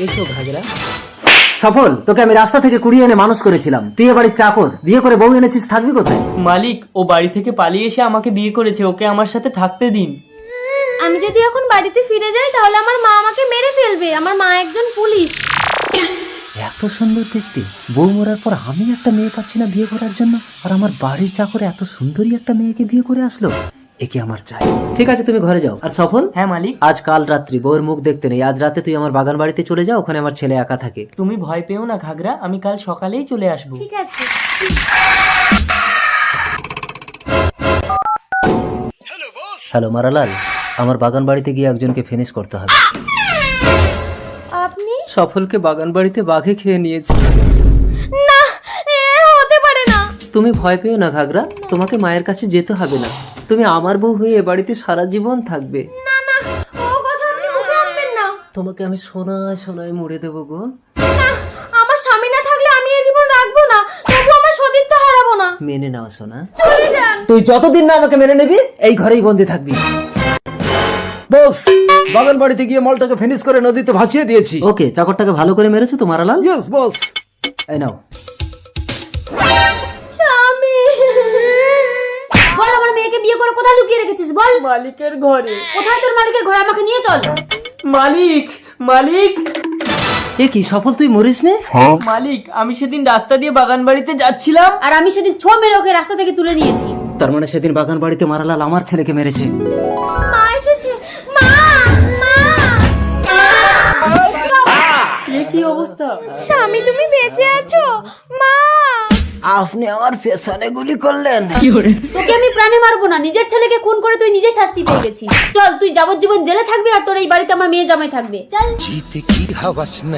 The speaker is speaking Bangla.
এসো ঘাগরা। সফল, তোকে আমি রাস্তা থেকে কুড়িয়ে এনে মানুষ করেছিলাম, তুই এ বাড়ির চাকর, বিয়ে করে বউ এনেছিস, থাকবি কোথায়? মালিক, ও বাড়ি থেকে পালিয়ে এসে আমাকে বিয়ে করেছে, ওকে আমার সাথে থাকতে দিন। আমি যদি এখন বাড়িতে ফিরে যাই তাহলে আমার মা আমাকে মেরে ফেলবে, আমার মা একজন পুলিশ। এত সুন্দর দেখতে, বউ মরার পর আমি একটা মেয়ে পাচ্ছি না বিয়ে করার জন্য, আর আমার বাড়ির চাকরে এত সুন্দরী একটা মেয়েকে বিয়ে করে আসলো, একে আমার চাই। ঠিক আছে, তুমি ঘরে যাও। আর সফল, হ্যাঁ মালিক। আজ কাল রাত্রি বউয়ের মুখ দেখতে নেই, আজ রাতে তুই আমার বাগান বাড়িতে চলে যাও, ওখানে আমার ছেলে একা থাকে। তুমি ভয় পেও না ঘাগরা, আমি কাল সকালেই চলে আসবো। ঠিক আছে। হ্যালো মারালাল, আমার বাগান বাড়িতে গিয়ে একজনকে ফিনিশ করতে হবে। আপনি? সফলকে বাগান বাড়িতে বাঘে খেয়ে নিয়েছে। না, এ হতে পারে না। তুমি ভয় পেও না ঘাগরা, তোমাকে মায়ের কাছে যেতে হবে না, তুমি আমার বউ হয়ে এ বাড়িতে সারা জীবন থাকবে। না না, ও কথা আপনি মুখে আনবেন না। তোমাকে আমি সোনায় সোনায় মুড়ে দেবো গো। না, আমার স্বামী না থাকলে আমি এই জীবন রাখবো না, তবু আমার সতীত্ব হারাবো না। মেনে নাও সোনা। চলে যান। তুই যতদিন না আমাকে মেনে নিবি এই ঘরেই বন্দি থাকবি। বস, বাগান বাড়িতে গিয়ে মলটাকে ফিনিশ করে নদীতে ভাসিয়ে দিয়েছি। ওকে, চাকরটাকে ভালো করে মেরেছো তো মারালাল? Yes boss. এই নাও। স্বামী, বল আমার মেয়েকে বিয়ে করে কোথায় লুকিয়ে রেখেছিস, বল। মালিকের ঘরে। কোথায় তোর মালিকের ঘরে, আমাকে নিয়ে চল। মালিক, মালিক, এ কি সফল, তুই মরিস নে? মালিক, আমি সেদিন রাস্তা দিয়ে বাগান বাড়িতে যাচ্ছিলাম। আর আমি সেদিন ছো মেরে ওকে রাস্তা থেকে তুলে নিয়েছি। তার মানে সেদিন বাগান বাড়িতে মারালাল আমার ছেলেকে মেরেছে। মা এসেছে, মা, মা। এ কি অবস্থা? স্বামী, তুমি বেঁচে আছো? মা, আপনি আমার পেছনে গুলি করলেন। তোকে আমি প্রাণে মারবো না, নিজের ছেলেকে খুন করে তুই নিজে শাস্তি পেয়ে গেছিস। চল, তুই যাবজ্জীবন জেলে থাকবি আর তোর এই বাড়িতে আমার মেয়ে জামাই থাকবে। চল। जीत की हवस नहीं।